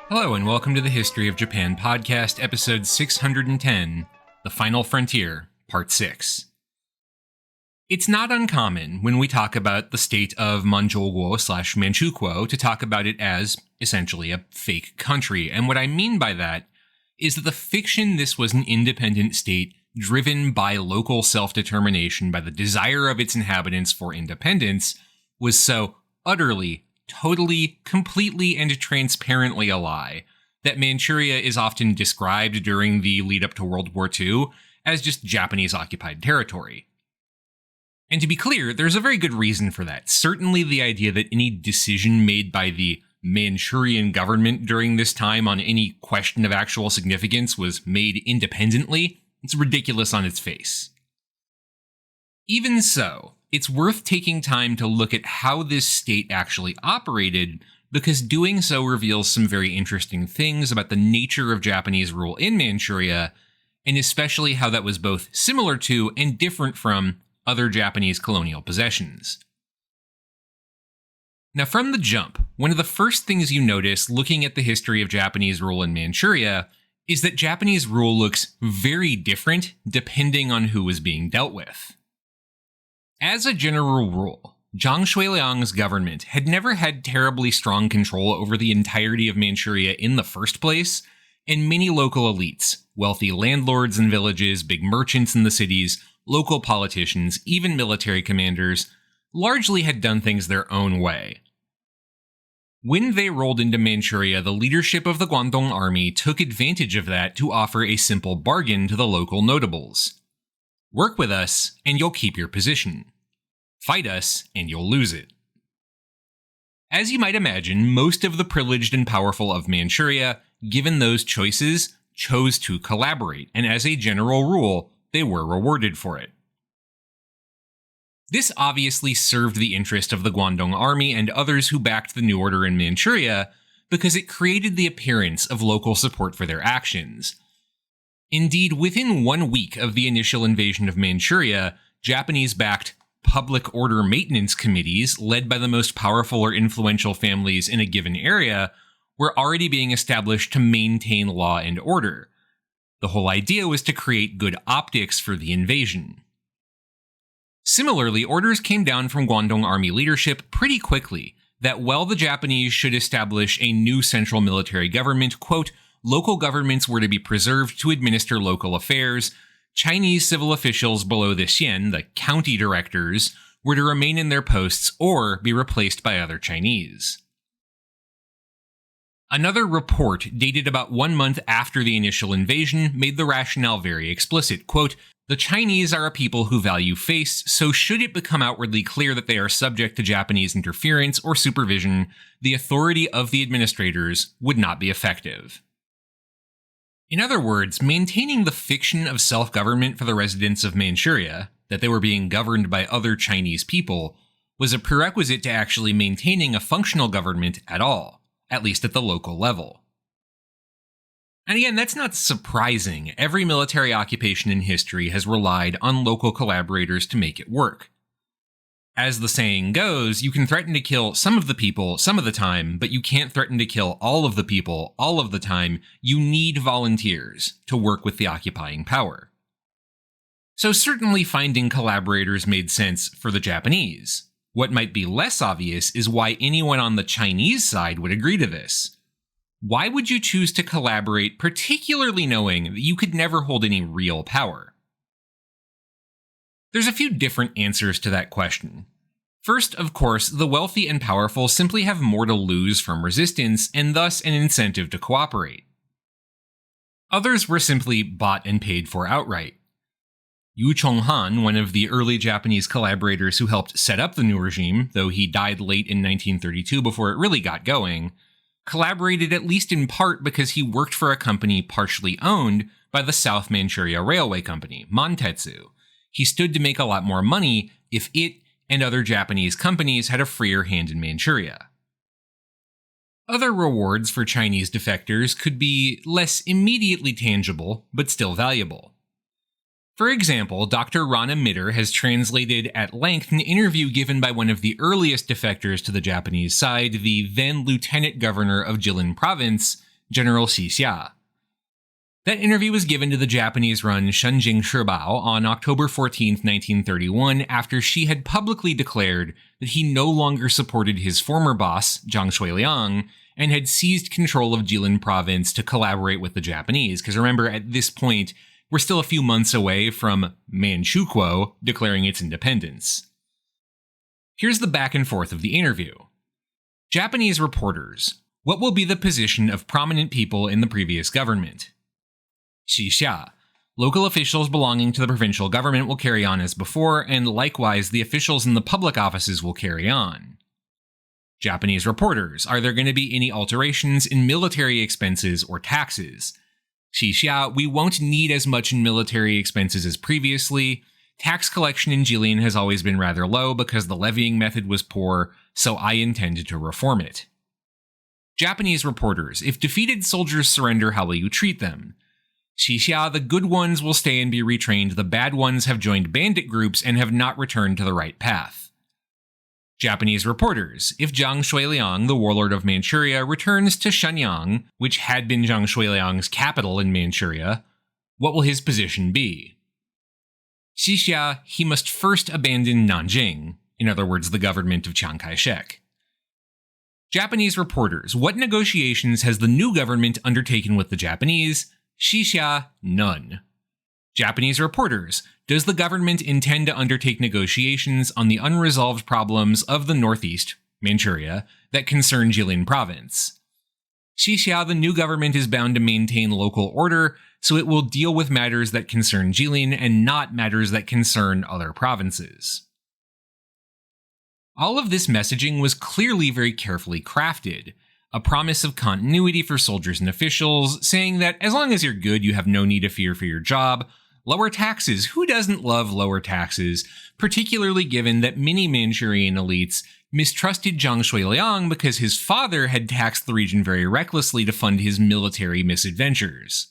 Hello and welcome to the History of Japan podcast, episode 610, The Final Frontier, Part 6. It's not uncommon when we talk about the state of Manchukuo/Manchukuo to talk about it as, essentially, a fake country, and what I mean by that is that the fiction this was an independent state driven by local self-determination, by the desire of its inhabitants for independence, was so utterly, totally, completely, and transparently a lie that Manchuria is often described during the lead-up to World War II as just Japanese-occupied territory. And to be clear, there's a very good reason for that. Certainly the idea that any decision made by the Manchurian government during this time on any question of actual significance was made independently, it's ridiculous on its face. Even so, it's worth taking time to look at how this state actually operated, because doing so reveals some very interesting things about the nature of Japanese rule in Manchuria, and especially how that was both similar to and different from other Japanese colonial possessions. Now, from the jump, one of the first things you notice looking at the history of Japanese rule in Manchuria is that Japanese rule looks very different depending on who was being dealt with. As a general rule, Zhang Shuiliang's government had never had terribly strong control over the entirety of Manchuria in the first place, and many local elites, wealthy landlords in villages, big merchants in the cities, local politicians, even military commanders, largely had done things their own way. When they rolled into Manchuria, the leadership of the Guangdong army took advantage of that to offer a simple bargain to the local notables. Work with us, and you'll keep your position. Fight us, and you'll lose it. As you might imagine, most of the privileged and powerful of Manchuria, given those choices, chose to collaborate, and as a general rule, they were rewarded for it. This obviously served the interest of the Guangdong army and others who backed the new order in Manchuria, because it created the appearance of local support for their actions. Indeed, within 1 week of the initial invasion of Manchuria, Japanese-backed public order maintenance committees, led by the most powerful or influential families in a given area, were already being established to maintain law and order. The whole idea was to create good optics for the invasion. Similarly, orders came down from Guangdong army leadership pretty quickly that while the Japanese should establish a new central military government, quote, local governments were to be preserved to administer local affairs, Chinese civil officials below the xian, the county directors, were to remain in their posts or be replaced by other Chinese. Another report, dated about 1 month after the initial invasion, made the rationale very explicit, quote, the Chinese are a people who value face, so should it become outwardly clear that they are subject to Japanese interference or supervision, the authority of the administrators would not be effective. In other words, maintaining the fiction of self-government for the residents of Manchuria, that they were being governed by other Chinese people, was a prerequisite to actually maintaining a functional government at all, at least at the local level. And again, that's not surprising. Every military occupation in history has relied on local collaborators to make it work. As the saying goes, you can threaten to kill some of the people some of the time, but you can't threaten to kill all of the people all of the time. You need volunteers to work with the occupying power. So certainly finding collaborators made sense for the Japanese. What might be less obvious is why anyone on the Chinese side would agree to this. Why would you choose to collaborate, particularly knowing that you could never hold any real power? There's a few different answers to that question. First, of course, the wealthy and powerful simply have more to lose from resistance, and thus an incentive to cooperate. Others were simply bought and paid for outright. Yu Chonghan, one of the early Japanese collaborators who helped set up the new regime, though he died late in 1932 before it really got going, collaborated at least in part because he worked for a company partially owned by the South Manchuria Railway Company, Mantetsu. He stood to make a lot more money if it and other Japanese companies had a freer hand in Manchuria. Other rewards for Chinese defectors could be less immediately tangible, but still valuable. For example, Dr. Rana Mitter has translated at length an interview given by one of the earliest defectors to the Japanese side, the then Lieutenant Governor of Jilin Province, General Xixia. That interview was given to the Japanese-run Shenjing Shibao on October 14, 1931, after she had publicly declared that he no longer supported his former boss, Zhang Shuiliang, and had seized control of Jilin province to collaborate with the Japanese. Because remember, at this point, we're still a few months away from Manchuria declaring its independence. Here's the back and forth of the interview. Japanese reporters: what will be the position of prominent people in the previous government? Xixia: local officials belonging to the provincial government will carry on as before, and likewise the officials in the public offices will carry on. Japanese reporters: are there going to be any alterations in military expenses or taxes? Xixia: we won't need as much in military expenses as previously. Tax collection in Jilin has always been rather low because the levying method was poor, so I intend to reform it. Japanese reporters: if defeated soldiers surrender, how will you treat them? Xixia: the good ones will stay and be retrained, the bad ones have joined bandit groups and have not returned to the right path. Japanese reporters: if Zhang Shuiliang, the warlord of Manchuria, returns to Shenyang, which had been Zhang Shuiliang's capital in Manchuria, what will his position be? Xixia: he must first abandon Nanjing, in other words, the government of Chiang Kai-shek. Japanese reporters: what negotiations has the new government undertaken with the Japanese? Xixia: none. Japanese reporters: does the government intend to undertake negotiations on the unresolved problems of the northeast, Manchuria, that concern Jilin province? Xixia: the new government is bound to maintain local order, so it will deal with matters that concern Jilin and not matters that concern other provinces. All of this messaging was clearly very carefully crafted. A promise of continuity for soldiers and officials, saying that as long as you're good, you have no need to fear for your job. Lower taxes. Who doesn't love lower taxes? Particularly given that many Manchurian elites mistrusted Zhang Shuiliang because his father had taxed the region very recklessly to fund his military misadventures.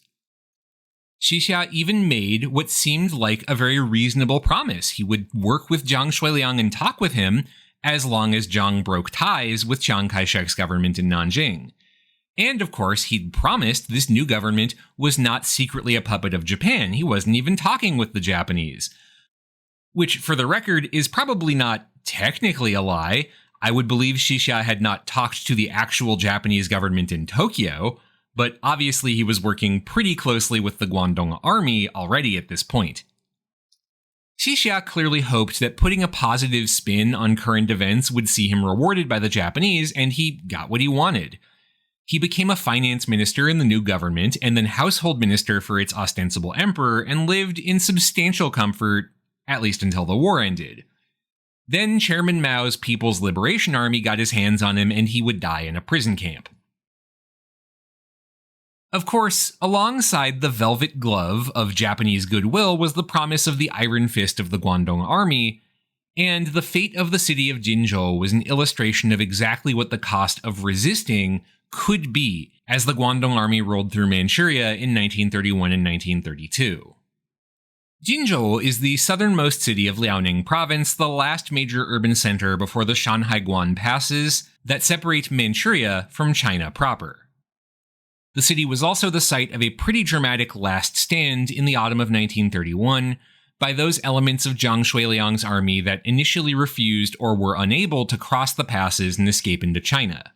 Xixia even made what seemed like a very reasonable promise. He would work with Zhang Shuiliang and talk with him as long as Zhang broke ties with Chiang Kai-shek's government in Nanjing. And of course, he'd promised this new government was not secretly a puppet of Japan. He wasn't even talking with the Japanese. Which, for the record, is probably not technically a lie. I would believe Xixia had not talked to the actual Japanese government in Tokyo, but obviously he was working pretty closely with the Guangdong army already at this point. Xixia clearly hoped that putting a positive spin on current events would see him rewarded by the Japanese, and he got what he wanted. He became a finance minister in the new government and then household minister for its ostensible emperor and lived in substantial comfort, at least until the war ended. Then Chairman Mao's People's Liberation Army got his hands on him and he would die in a prison camp. Of course, alongside the velvet glove of Japanese goodwill was the promise of the iron fist of the Guangdong army, and the fate of the city of Jinzhou was an illustration of exactly what the cost of resisting could be as the Guangdong army rolled through Manchuria in 1931 and 1932. Jinzhou is the southernmost city of Liaoning province, the last major urban center before the Shanhaiguan passes that separate Manchuria from China proper. The city was also the site of a pretty dramatic last stand in the autumn of 1931 by those elements of Zhang Shuiliang's army that initially refused or were unable to cross the passes and escape into China.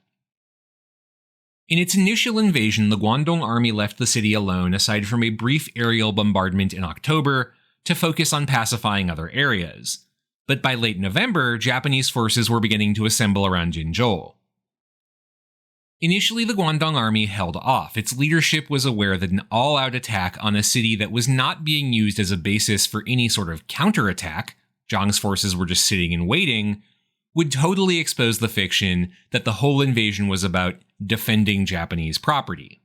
In its initial invasion, the Guangdong army left the city alone aside from a brief aerial bombardment in October to focus on pacifying other areas. But by late November, Japanese forces were beginning to assemble around Jinzhou. Initially, the Guangdong army held off. Its leadership was aware that an all-out attack on a city that was not being used as a basis for any sort of counterattack, Zhang's forces were just sitting and waiting, would totally expose the fiction that the whole invasion was about defending Japanese property.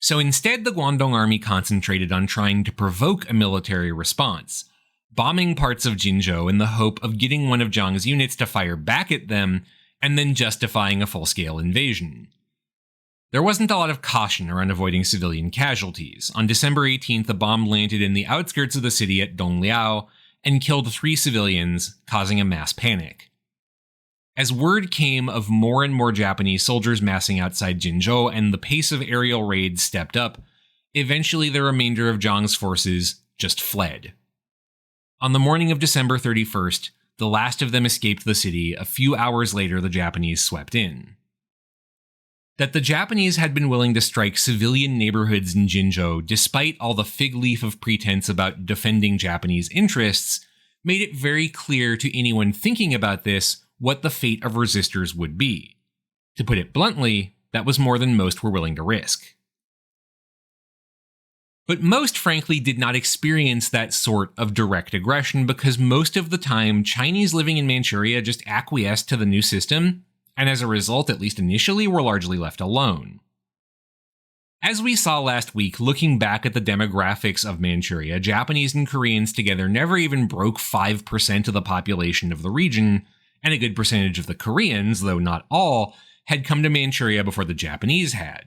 So instead, the Guangdong army concentrated on trying to provoke a military response, bombing parts of Jinzhou in the hope of getting one of Zhang's units to fire back at them and then justifying a full-scale invasion. There wasn't a lot of caution around avoiding civilian casualties. On December 18th, a bomb landed in the outskirts of the city at Dongliao and killed 3 civilians, causing a mass panic. As word came of more and more Japanese soldiers massing outside Jinzhou and the pace of aerial raids stepped up, eventually the remainder of Zhang's forces just fled. On the morning of December 31st, the last of them escaped the city. A few hours later, the Japanese swept in. That the Japanese had been willing to strike civilian neighborhoods in Jinzhou, despite all the fig leaf of pretense about defending Japanese interests, made it very clear to anyone thinking about this what the fate of resistors would be. To put it bluntly, that was more than most were willing to risk. But most, frankly, did not experience that sort of direct aggression because most of the time, Chinese living in Manchuria just acquiesced to the new system, and as a result, at least initially, were largely left alone. As we saw last week, looking back at the demographics of Manchuria, Japanese and Koreans together never even broke 5% of the population of the region, and a good percentage of the Koreans, though not all, had come to Manchuria before the Japanese had.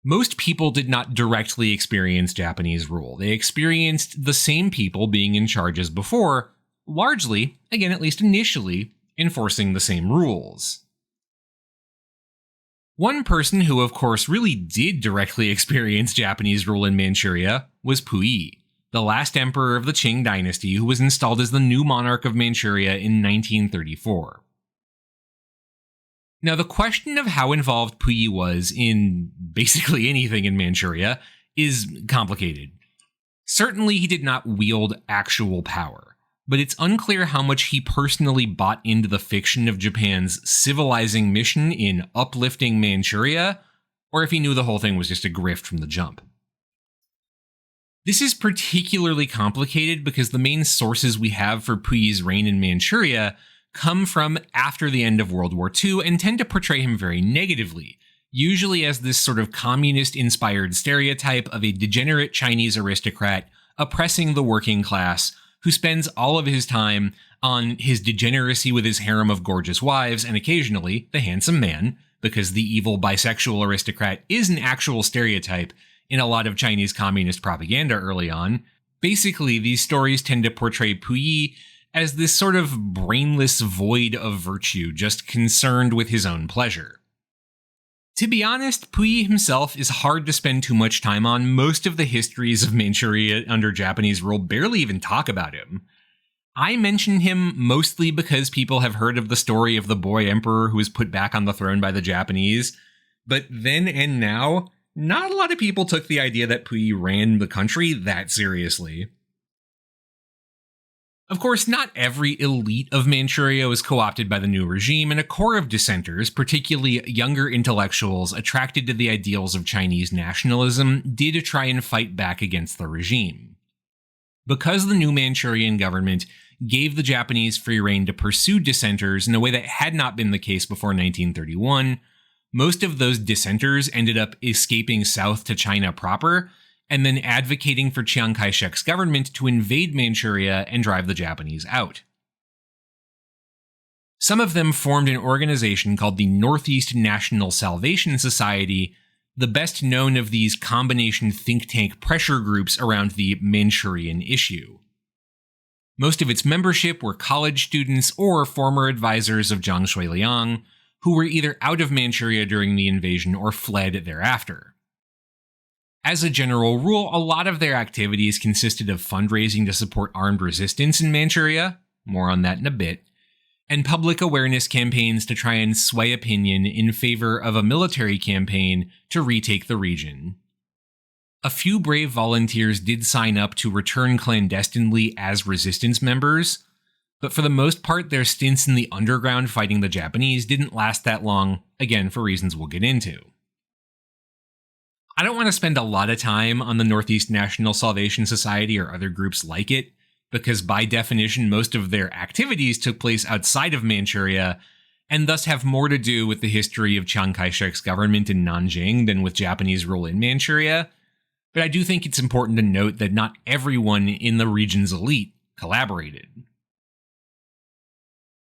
Most people did not directly experience Japanese rule. They experienced the same people being in charge as before, largely, again at least initially, enforcing the same rules. One person who, of course, really did directly experience Japanese rule in Manchuria was Puyi, the last emperor of the Qing dynasty who was installed as the new monarch of Manchuria in 1934. Now, the question of how involved Puyi was in basically anything in Manchuria is complicated. Certainly, he did not wield actual power, but it's unclear how much he personally bought into the fiction of Japan's civilizing mission in uplifting Manchuria, or if he knew the whole thing was just a grift from the jump. This is particularly complicated because the main sources we have for Puyi's reign in Manchuria come from after the end of World War II and tend to portray him very negatively, usually as this sort of communist-inspired stereotype of a degenerate Chinese aristocrat oppressing the working class who spends all of his time on his degeneracy with his harem of gorgeous wives and occasionally the handsome man, because the evil bisexual aristocrat is an actual stereotype in a lot of Chinese communist propaganda early on. Basically, these stories tend to portray Puyi as this sort of brainless void of virtue, just concerned with his own pleasure. To be honest, Puyi himself is hard to spend too much time on. Most of the histories of Manchuria under Japanese rule barely even talk about him. I mention him mostly because people have heard of the story of the boy emperor who was put back on the throne by the Japanese, but then and now, not a lot of people took the idea that Puyi ran the country that seriously. Of course, not every elite of Manchuria was co-opted by the new regime, and a core of dissenters, particularly younger intellectuals attracted to the ideals of Chinese nationalism, did try and fight back against the regime. Because the new Manchurian government gave the Japanese free rein to pursue dissenters in a way that had not been the case before 1931, most of those dissenters ended up escaping south to China proper, and then advocating for Chiang Kai-shek's government to invade Manchuria and drive the Japanese out. Some of them formed an organization called the Northeast National Salvation Society, the best known of these combination think tank pressure groups around the Manchurian issue. Most of its membership were college students or former advisors of Zhang Shuiliang, who were either out of Manchuria during the invasion or fled thereafter. As a general rule, a lot of their activities consisted of fundraising to support armed resistance in Manchuria, more on that in a bit, and public awareness campaigns to try and sway opinion in favor of a military campaign to retake the region. A few brave volunteers did sign up to return clandestinely as resistance members, but for the most part their stints in the underground fighting the Japanese didn't last that long, again for reasons we'll get into. I don't want to spend a lot of time on the Northeast National Salvation Society or other groups like it, because by definition most of their activities took place outside of Manchuria, and thus have more to do with the history of Chiang Kai-shek's government in Nanjing than with Japanese rule in Manchuria, but I do think it's important to note that not everyone in the region's elite collaborated.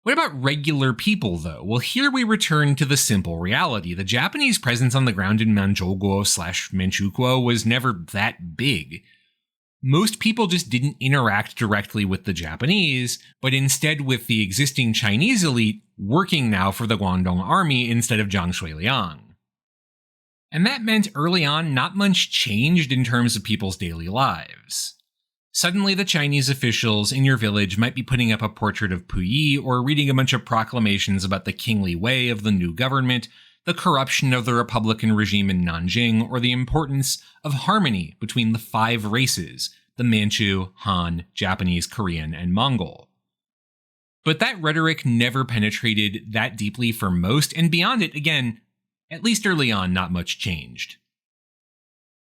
What about regular people, though? Well, here we return to the simple reality. The Japanese presence on the ground in Manchukuo/Manchukuo was never that big. Most people just didn't interact directly with the Japanese, but instead with the existing Chinese elite working now for the Guangdong army instead of Zhang Shuiliang. And that meant early on not much changed in terms of people's daily lives. Suddenly the Chinese officials in your village might be putting up a portrait of Puyi or reading a bunch of proclamations about the kingly way of the new government, the corruption of the Republican regime in Nanjing, or the importance of harmony between the 5 races, the Manchu, Han, Japanese, Korean, and Mongol. But that rhetoric never penetrated that deeply for most, and beyond it, again, at least early on, not much changed.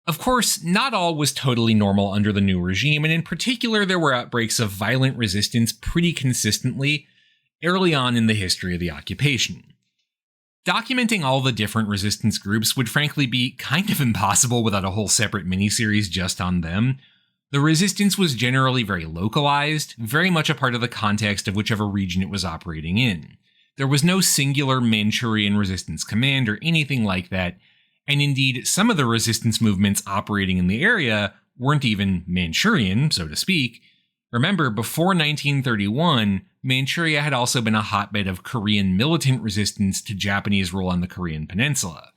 Of course, not all was totally normal under the new regime, and in particular there were outbreaks of violent resistance pretty consistently early on in the history of the occupation. Documenting all the different resistance groups would frankly be kind of impossible without a whole separate miniseries just on them. The resistance was generally very localized, very much a part of the context of whichever region it was operating in. There was no singular Manchurian resistance command or anything like that, and indeed some of the resistance movements operating in the area weren't even Manchurian, so to speak. Remember, before 1931, Manchuria had also been a hotbed of Korean militant resistance to Japanese rule on the Korean peninsula.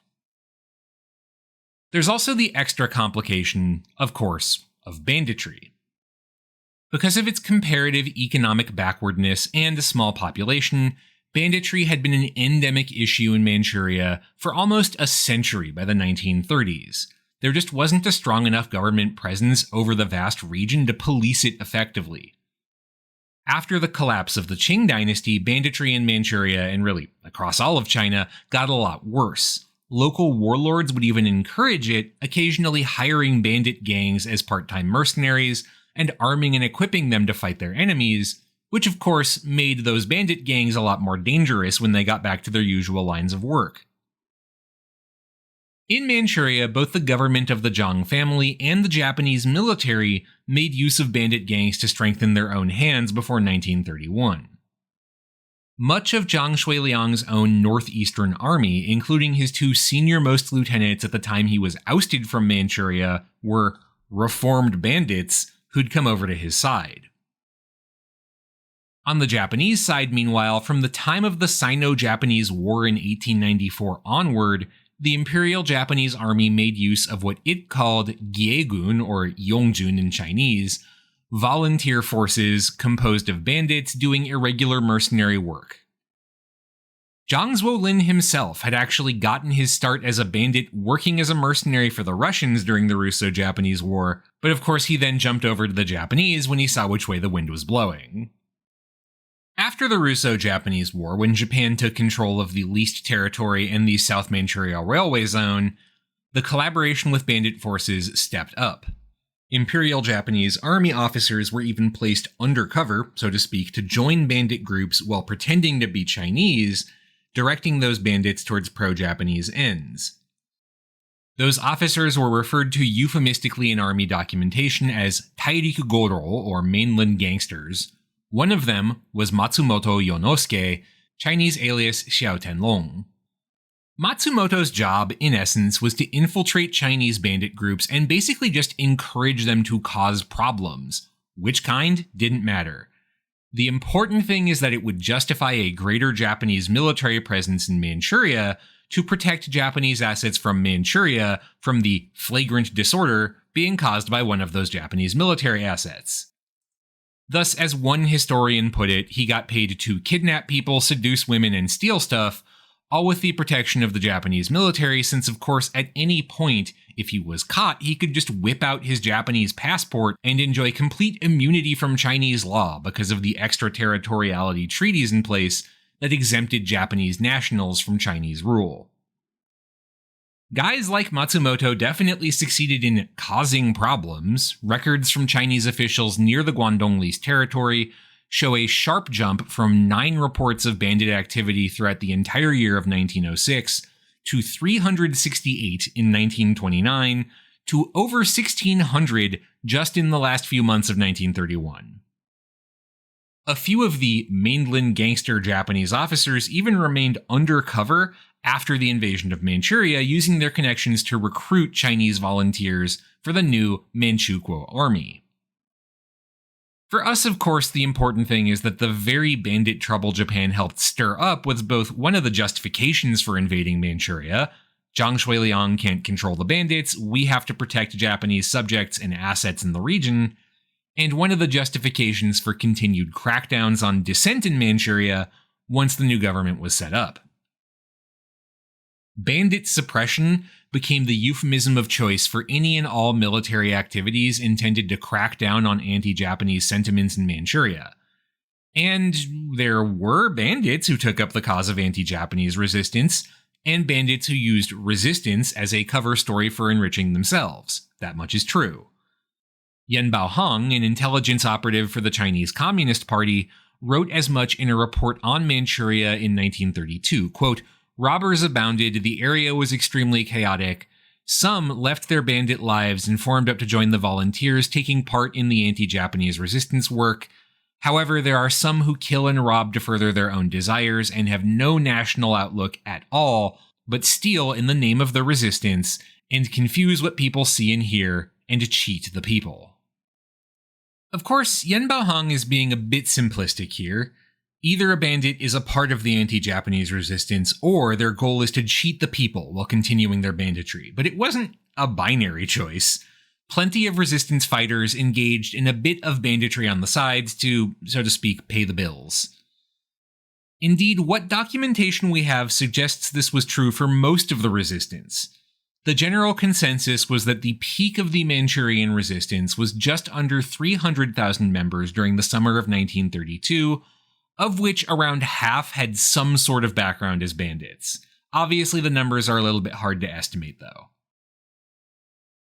There's also the extra complication, of course, of banditry. Because of its comparative economic backwardness and a small population, banditry had been an endemic issue in Manchuria for almost a century by the 1930s. There just wasn't a strong enough government presence over the vast region to police it effectively. After the collapse of the Qing dynasty, banditry in Manchuria, and really across all of China, got a lot worse. Local warlords would even encourage it, occasionally hiring bandit gangs as part-time mercenaries and arming and equipping them to fight their enemies, which of course made those bandit gangs a lot more dangerous when they got back to their usual lines of work. In Manchuria, both the government of the Zhang family and the Japanese military made use of bandit gangs to strengthen their own hands before 1931. Much of Zhang Shuiliang's own northeastern army, including his 2 senior-most lieutenants at the time he was ousted from Manchuria, were reformed bandits who'd come over to his side. On the Japanese side, meanwhile, from the time of the Sino-Japanese War in 1894 onward, the Imperial Japanese Army made use of what it called Gyegun, or Yongjun in Chinese, volunteer forces composed of bandits doing irregular mercenary work. Zhang Zuolin himself had actually gotten his start as a bandit working as a mercenary for the Russians during the Russo-Japanese War, but of course he then jumped over to the Japanese when he saw which way the wind was blowing. After the Russo-Japanese War, when Japan took control of the leased territory and the South Manchuria Railway Zone, the collaboration with bandit forces stepped up. Imperial Japanese army officers were even placed undercover, so to speak, to join bandit groups while pretending to be Chinese, directing those bandits towards pro-Japanese ends. Those officers were referred to euphemistically in army documentation as Tairiku Goro, or mainland gangsters. One of them was Matsumoto Yonosuke, Chinese alias Xiao Tenlong. Matsumoto's job, in essence, was to infiltrate Chinese bandit groups and basically just encourage them to cause problems. Which kind didn't matter. The important thing is that it would justify a greater Japanese military presence in Manchuria to protect Japanese assets from Manchuria from the flagrant disorder being caused by one of those Japanese military assets. Thus, as one historian put it, he got paid to kidnap people, seduce women, and steal stuff, all with the protection of the Japanese military, since of course at any point, if he was caught, he could just whip out his Japanese passport and enjoy complete immunity from Chinese law because of the extraterritoriality treaties in place that exempted Japanese nationals from Chinese rule. Guys like Matsumoto definitely succeeded in causing problems. Records from Chinese officials near the Guangdong leased territory show a sharp jump from 9 reports of bandit activity throughout the entire year of 1906 to 368 in 1929 to over 1,600 just in the last few months of 1931. A few of the mainland gangster Japanese officers even remained undercover after the invasion of Manchuria, using their connections to recruit Chinese volunteers for the new Manchukuo army. For us, of course, the important thing is that the very bandit trouble Japan helped stir up was both one of the justifications for invading Manchuria. Zhang Shuiliang can't control the bandits, we have to protect Japanese subjects and assets in the region, and one of the justifications for continued crackdowns on dissent in Manchuria once the new government was set up. Bandit suppression became the euphemism of choice for any and all military activities intended to crack down on anti-Japanese sentiments in Manchuria. And there were bandits who took up the cause of anti-Japanese resistance, and bandits who used resistance as a cover story for enriching themselves. That much is true. Yan Baoheng, an intelligence operative for the Chinese Communist Party, wrote as much in a report on Manchuria in 1932, quote, "Robbers abounded, the area was extremely chaotic. Some left their bandit lives and formed up to join the volunteers, taking part in the anti-Japanese resistance work. However, there are some who kill and rob to further their own desires and have no national outlook at all, but steal in the name of the resistance and confuse what people see and hear and cheat the people." Of course, Yan Baoheng is being a bit simplistic here. Either a bandit is a part of the anti-Japanese resistance, or their goal is to cheat the people while continuing their banditry, but it wasn't a binary choice. Plenty of resistance fighters engaged in a bit of banditry on the sides to, so to speak, pay the bills. Indeed, what documentation we have suggests this was true for most of the resistance. The general consensus was that the peak of the Manchurian resistance was just under 300,000 members during the summer of 1932, of which around half had some sort of background as bandits. Obviously, the numbers are a little bit hard to estimate, though.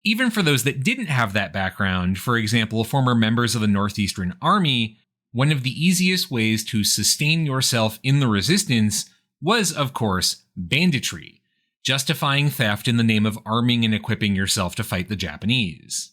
Even for those that didn't have that background, for example, former members of the Northeastern Army, one of the easiest ways to sustain yourself in the resistance was, of course, banditry, justifying theft in the name of arming and equipping yourself to fight the Japanese.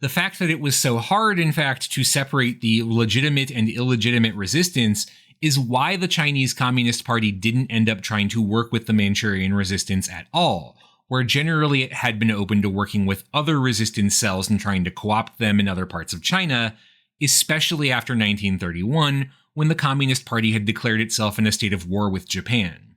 The fact that it was so hard, in fact, to separate the legitimate and illegitimate resistance is why the Chinese Communist Party didn't end up trying to work with the Manchurian resistance at all, where generally it had been open to working with other resistance cells and trying to co-opt them in other parts of China, especially after 1931, when the Communist Party had declared itself in a state of war with Japan.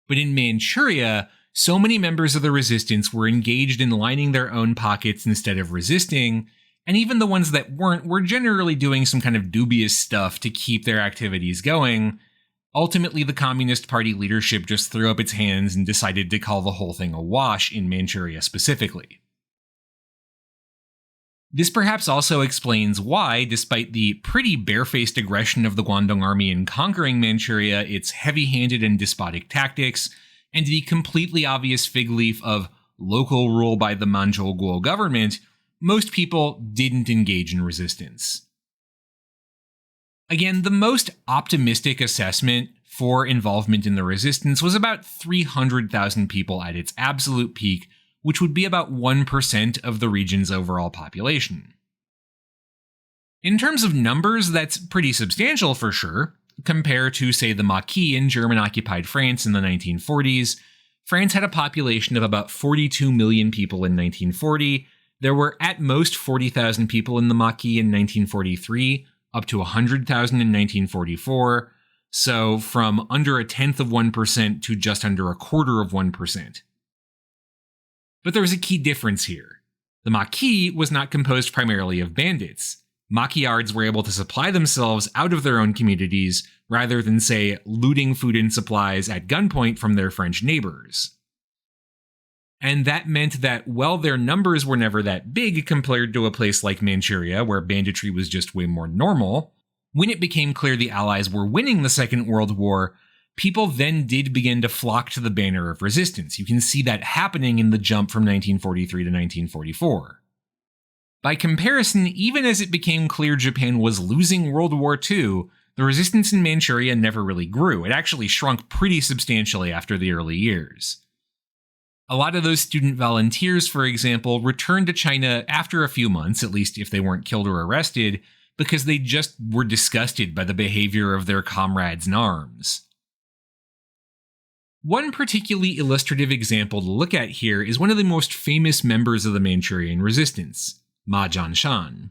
But in Manchuria, so many members of the resistance were engaged in lining their own pockets instead of resisting, and even the ones that weren't were generally doing some kind of dubious stuff to keep their activities going. Ultimately, the Communist Party leadership just threw up its hands and decided to call the whole thing a wash in Manchuria specifically. This perhaps also explains why, despite the pretty barefaced aggression of the Guangdong Army in conquering Manchuria, its heavy-handed and despotic tactics, and the completely obvious fig leaf of local rule by the Manchu Guo government, most people didn't engage in resistance. Again, the most optimistic assessment for involvement in the resistance was about 300,000 people at its absolute peak, which would be about 1% of the region's overall population. In terms of numbers, that's pretty substantial for sure. Compare to, say, the Maquis in German-occupied France in the 1940s. France had a population of about 42 million people in 1940. There were at most 40,000 people in the Maquis in 1943, up to 100,000 in 1944, so from under a tenth of 1% to just under a quarter of 1%. But there was a key difference here. The Maquis was not composed primarily of bandits. Maquisards were able to supply themselves out of their own communities, rather than, say, looting food and supplies at gunpoint from their French neighbors. And that meant that while their numbers were never that big compared to a place like Manchuria, where banditry was just way more normal, when it became clear the Allies were winning the Second World War, people then did begin to flock to the banner of resistance. You can see that happening in the jump from 1943 to 1944. By comparison, even as it became clear Japan was losing World War II, the resistance in Manchuria never really grew. It actually shrunk pretty substantially after the early years. A lot of those student volunteers, for example, returned to China after a few months, at least if they weren't killed or arrested, because they just were disgusted by the behavior of their comrades in arms. One particularly illustrative example to look at here is one of the most famous members of the Manchurian resistance, Ma Jianshan.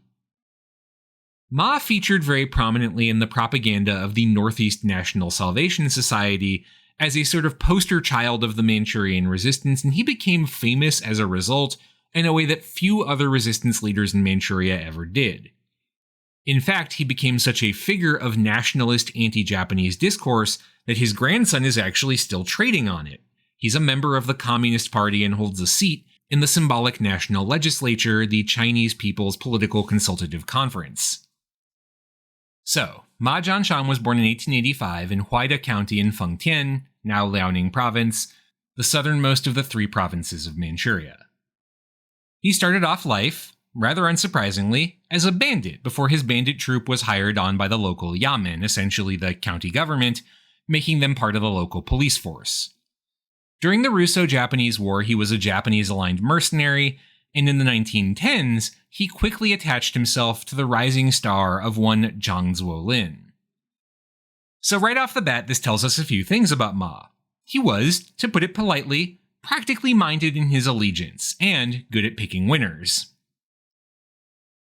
Ma featured very prominently in the propaganda of the Northeast National Salvation Society as a sort of poster child of the Manchurian resistance, and he became famous as a result in a way that few other resistance leaders in Manchuria ever did. In fact, he became such a figure of nationalist anti-Japanese discourse that his grandson is actually still trading on it. He's a member of the Communist Party and holds a seat in the symbolic national legislature, the Chinese People's Political Consultative Conference. So, Ma Jianshan was born in 1885 in Huaida County in Fengtian, now Liaoning Province, the southernmost of the 3 provinces of Manchuria. He started off life, rather unsurprisingly, as a bandit before his bandit troop was hired on by the local yamen, essentially the county government, making them part of the local police force. During the Russo-Japanese War, he was a Japanese-aligned mercenary, and in the 1910s, he quickly attached himself to the rising star of one Zhang Zuolin. So right off the bat, this tells us a few things about Ma. He was, to put it politely, practically minded in his allegiance, and good at picking winners.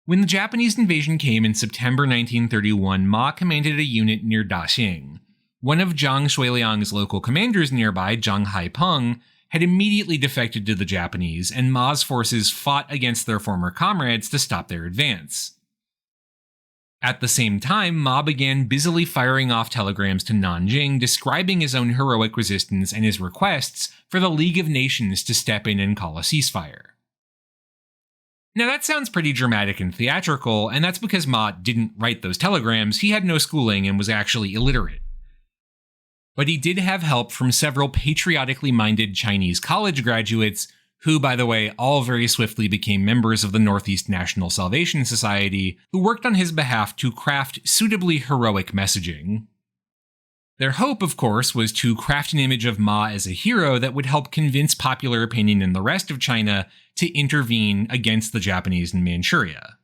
When the Japanese invasion came in September 1931, Ma commanded a unit near Daxing. One of Zhang Shuiliang's local commanders nearby, Zhang Haipeng, had immediately defected to the Japanese, and Ma's forces fought against their former comrades to stop their advance. At the same time, Ma began busily firing off telegrams to Nanjing describing his own heroic resistance and his requests for the League of Nations to step in and call a ceasefire. Now that sounds pretty dramatic and theatrical, and that's because Ma didn't write those telegrams. He had no schooling and was actually illiterate. But he did have help from several patriotically minded Chinese college graduates who, by the way, all very swiftly became members of the Northeast National Salvation Society, who worked on his behalf to craft suitably heroic messaging. Their hope, of course, was to craft an image of Ma as a hero that would help convince popular opinion in the rest of China to intervene against the Japanese in Manchuria.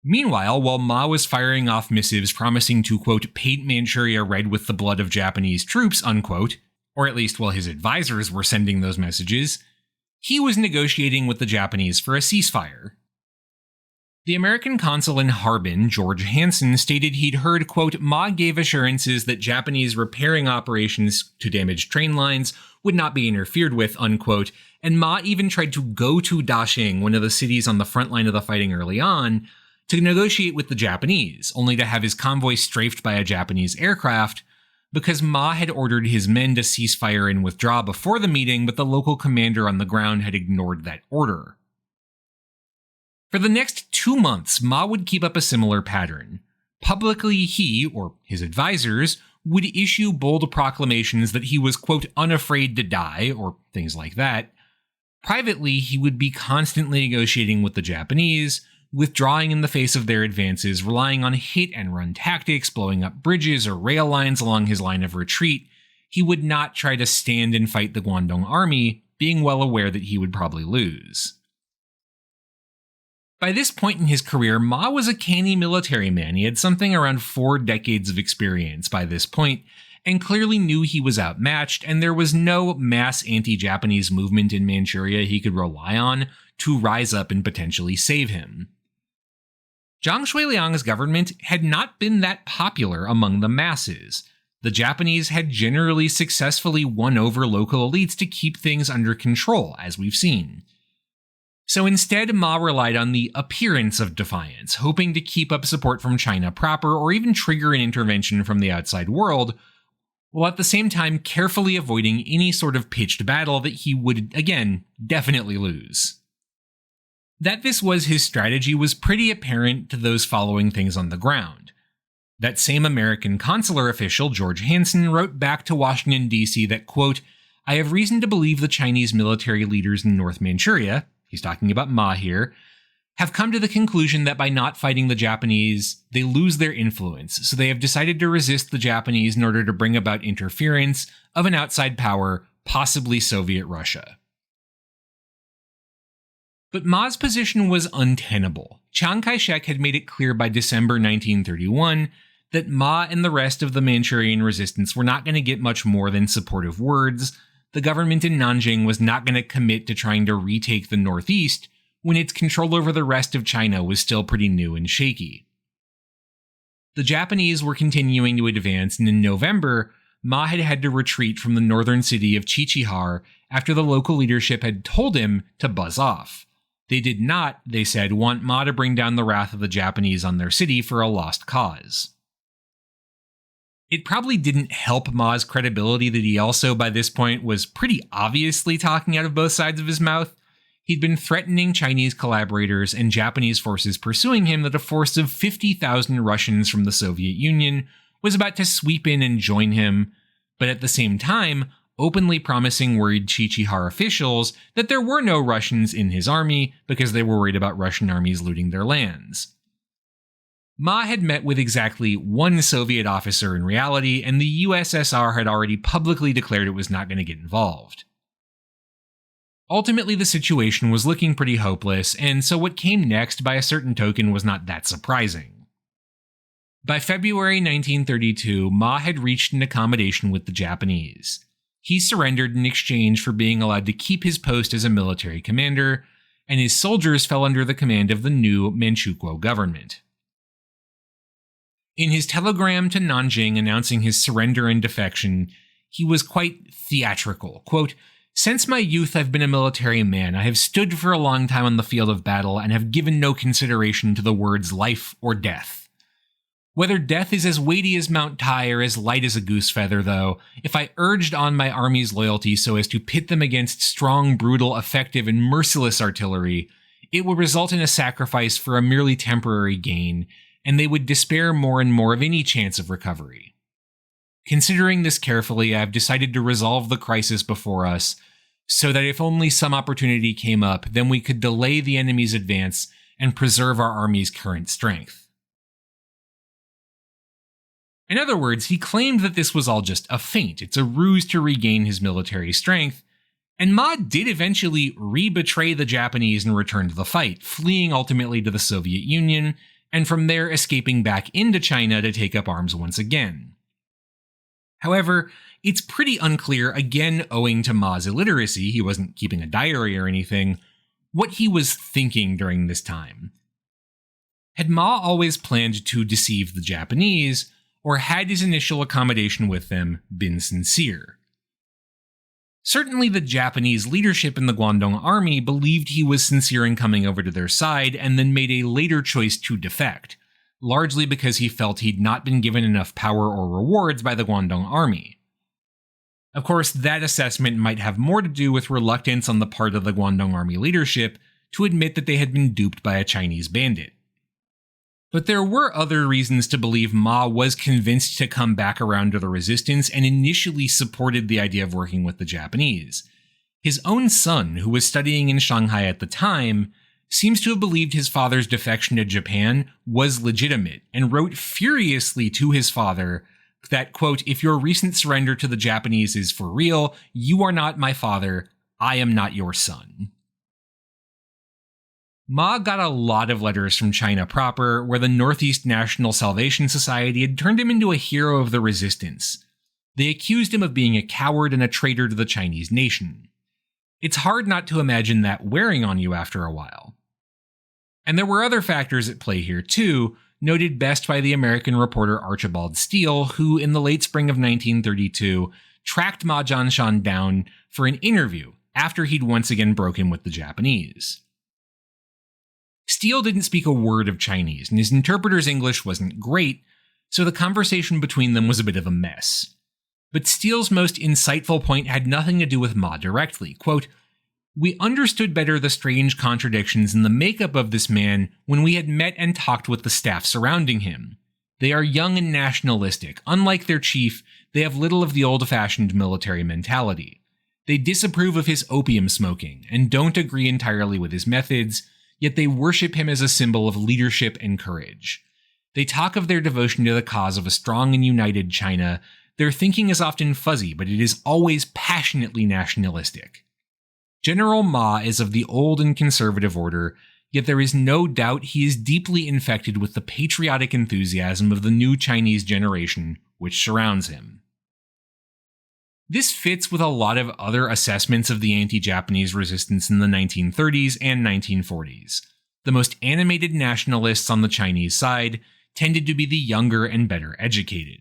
Meanwhile, while Ma was firing off missives promising to, quote, paint Manchuria red with the blood of Japanese troops, unquote, or at least while his advisors were sending those messages, he was negotiating with the Japanese for a ceasefire. The American consul in Harbin, George Hansen, stated he'd heard, quote, Ma gave assurances that Japanese repairing operations to damaged train lines would not be interfered with, unquote, and Ma even tried to go to Daxing, one of the cities on the front line of the fighting early on, to negotiate with the Japanese, only to have his convoy strafed by a Japanese aircraft, because Ma had ordered his men to cease fire and withdraw before the meeting, but the local commander on the ground had ignored that order. For the next 2 months, Ma would keep up a similar pattern. Publicly, he, or his advisors, would issue bold proclamations that he was, quote, unafraid to die, or things like that. Privately, he would be constantly negotiating with the Japanese, withdrawing in the face of their advances, relying on hit-and-run tactics, blowing up bridges or rail lines along his line of retreat. He would not try to stand and fight the Guangdong army, being well aware that he would probably lose. By this point in his career, Ma was a canny military man. He had something around 4 decades of experience by this point, and clearly knew he was outmatched, and there was no mass anti-Japanese movement in Manchuria he could rely on to rise up and potentially save him. Zhang Shuiliang's government had not been that popular among the masses. The Japanese had generally successfully won over local elites to keep things under control, as we've seen. So instead, Ma relied on the appearance of defiance, hoping to keep up support from China proper or even trigger an intervention from the outside world, while at the same time carefully avoiding any sort of pitched battle that he would, again, definitely lose. That this was his strategy was pretty apparent to those following things on the ground. That same American consular official, George Hansen, wrote back to Washington, D.C. that, quote, I have reason to believe the Chinese military leaders in North Manchuria, he's talking about Ma here, have come to the conclusion that by not fighting the Japanese, they lose their influence, so they have decided to resist the Japanese in order to bring about interference of an outside power, possibly Soviet Russia. But Ma's position was untenable. Chiang Kai-shek had made it clear by December 1931 that Ma and the rest of the Manchurian resistance were not going to get much more than supportive words. The government in Nanjing was not going to commit to trying to retake the northeast, when its control over the rest of China was still pretty new and shaky. The Japanese were continuing to advance, and in November, Ma had to retreat from the northern city of Qiqihar after the local leadership had told him to buzz off. They did not, they said, want Ma to bring down the wrath of the Japanese on their city for a lost cause. It probably didn't help Ma's credibility that he also, by this point, was pretty obviously talking out of both sides of his mouth. He'd been threatening Chinese collaborators and Japanese forces pursuing him that a force of 50,000 Russians from the Soviet Union was about to sweep in and join him, but at the same time, openly promising worried Qiqihar officials that there were no Russians in his army because they were worried about Russian armies looting their lands. Ma had met with exactly one Soviet officer in reality, and the USSR had already publicly declared it was not going to get involved. Ultimately, the situation was looking pretty hopeless, and so what came next, by a certain token, was not that surprising. By February 1932, Ma had reached an accommodation with the Japanese. He surrendered in exchange for being allowed to keep his post as a military commander, and his soldiers fell under the command of the new Manchuria government. In his telegram to Nanjing announcing his surrender and defection, he was quite theatrical. Quote, "Since my youth I've been a military man. I have stood for a long time on the field of battle and have given no consideration to the words life or death. Whether death is as weighty as Mount Tai or as light as a goose feather, though, if I urged on my army's loyalty so as to pit them against strong, brutal, effective, and merciless artillery, it would result in a sacrifice for a merely temporary gain, and they would despair more and more of any chance of recovery. Considering this carefully, I have decided to resolve the crisis before us, so that if only some opportunity came up, then we could delay the enemy's advance and preserve our army's current strength." In other words, he claimed that this was all just a feint. It's a ruse to regain his military strength, and Ma did eventually re-betray the Japanese and return to the fight, fleeing ultimately to the Soviet Union, and from there escaping back into China to take up arms once again. However, it's pretty unclear, again owing to Ma's illiteracy, he wasn't keeping a diary or anything, what he was thinking during this time. Had Ma always planned to deceive the Japanese, or had his initial accommodation with them been sincere? Certainly the Japanese leadership in the Guangdong army believed he was sincere in coming over to their side and then made a later choice to defect, largely because he felt he'd not been given enough power or rewards by the Guangdong army. Of course, that assessment might have more to do with reluctance on the part of the Guangdong army leadership to admit that they had been duped by a Chinese bandit. But there were other reasons to believe Ma was convinced to come back around to the resistance and initially supported the idea of working with the Japanese. His own son, who was studying in Shanghai at the time, seems to have believed his father's defection to Japan was legitimate and wrote furiously to his father that, quote, "If your recent surrender to the Japanese is for real, you are not my father, I am not your son." Ma got a lot of letters from China proper, where the Northeast National Salvation Society had turned him into a hero of the resistance. They accused him of being a coward and a traitor to the Chinese nation. It's hard not to imagine that wearing on you after a while. And there were other factors at play here too, noted best by the American reporter Archibald Steele, who in the late spring of 1932 tracked Ma Jianshan down for an interview after he'd once again broken with the Japanese. Steele didn't speak a word of Chinese, and his interpreter's English wasn't great, so the conversation between them was a bit of a mess. But Steele's most insightful point had nothing to do with Ma directly. Quote, "We understood better the strange contradictions in the makeup of this man when we had met and talked with the staff surrounding him. They are young and nationalistic. Unlike their chief, they have little of the old-fashioned military mentality. They disapprove of his opium smoking and don't agree entirely with his methods, yet they worship him as a symbol of leadership and courage. They talk of their devotion to the cause of a strong and united China. Their thinking is often fuzzy, but it is always passionately nationalistic. General Ma is of the old and conservative order, yet there is no doubt he is deeply infected with the patriotic enthusiasm of the new Chinese generation which surrounds him." This fits with a lot of other assessments of the anti-Japanese resistance in the 1930s and 1940s. The most animated nationalists on the Chinese side tended to be the younger and better educated.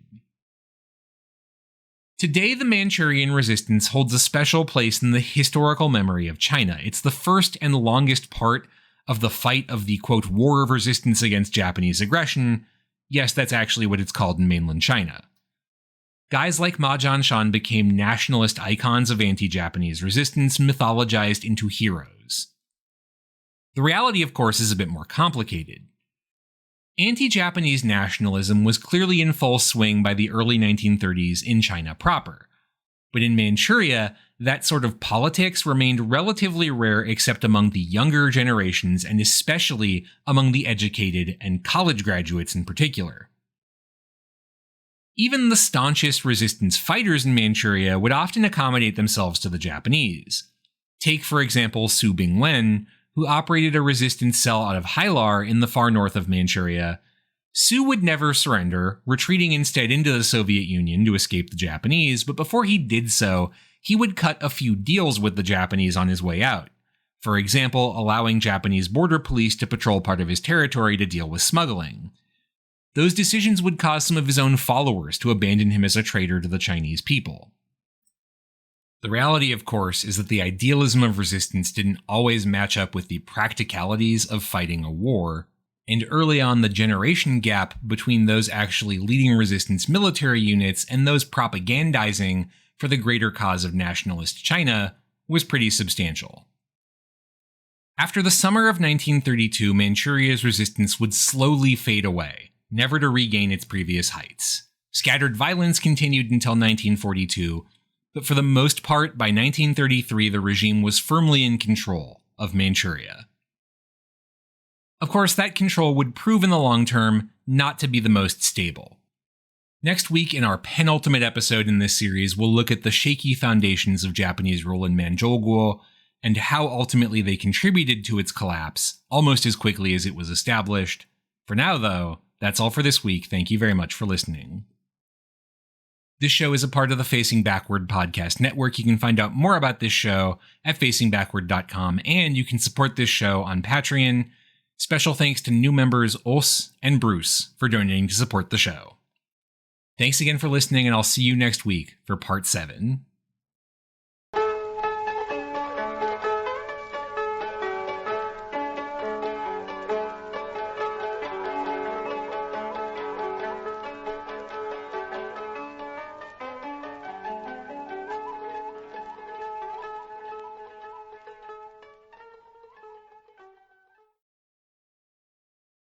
Today, the Manchurian resistance holds a special place in the historical memory of China. It's the first and longest part of the fight of the, quote, war of resistance against Japanese aggression. Yes, that's actually what it's called in mainland China. Guys like Ma Jianshan became nationalist icons of anti-Japanese resistance, mythologized into heroes. The reality, of course, is a bit more complicated. Anti-Japanese nationalism was clearly in full swing by the early 1930s in China proper. But in Manchuria, that sort of politics remained relatively rare except among the younger generations and especially among the educated and college graduates in particular. Even the staunchest resistance fighters in Manchuria would often accommodate themselves to the Japanese. Take, for example, Su Bingwen, who operated a resistance cell out of Hailar in the far north of Manchuria. Su would never surrender, retreating instead into the Soviet Union to escape the Japanese, but before he did so, he would cut a few deals with the Japanese on his way out. For example, allowing Japanese border police to patrol part of his territory to deal with smuggling. Those decisions would cause some of his own followers to abandon him as a traitor to the Chinese people. The reality, of course, is that the idealism of resistance didn't always match up with the practicalities of fighting a war, and early on the generation gap between those actually leading resistance military units and those propagandizing for the greater cause of nationalist China was pretty substantial. After the summer of 1932, Manchuria's resistance would slowly fade away, never to regain its previous heights. Scattered violence continued until 1942, but for the most part, by 1933 the regime was firmly in control of Manchuria. Of course, that control would prove in the long term not to be the most stable. Next week, in our penultimate episode in this series, we'll look at the shaky foundations of Japanese rule in Manchuria and how ultimately they contributed to its collapse almost as quickly as it was established. For now, though, that's all for this week. Thank you very much for listening. This show is a part of the Facing Backward podcast network. You can find out more about this show at facingbackward.com, and you can support this show on Patreon. Special thanks to new members Os and Bruce for donating to support the show. Thanks again for listening, and I'll see you next week for Part 7.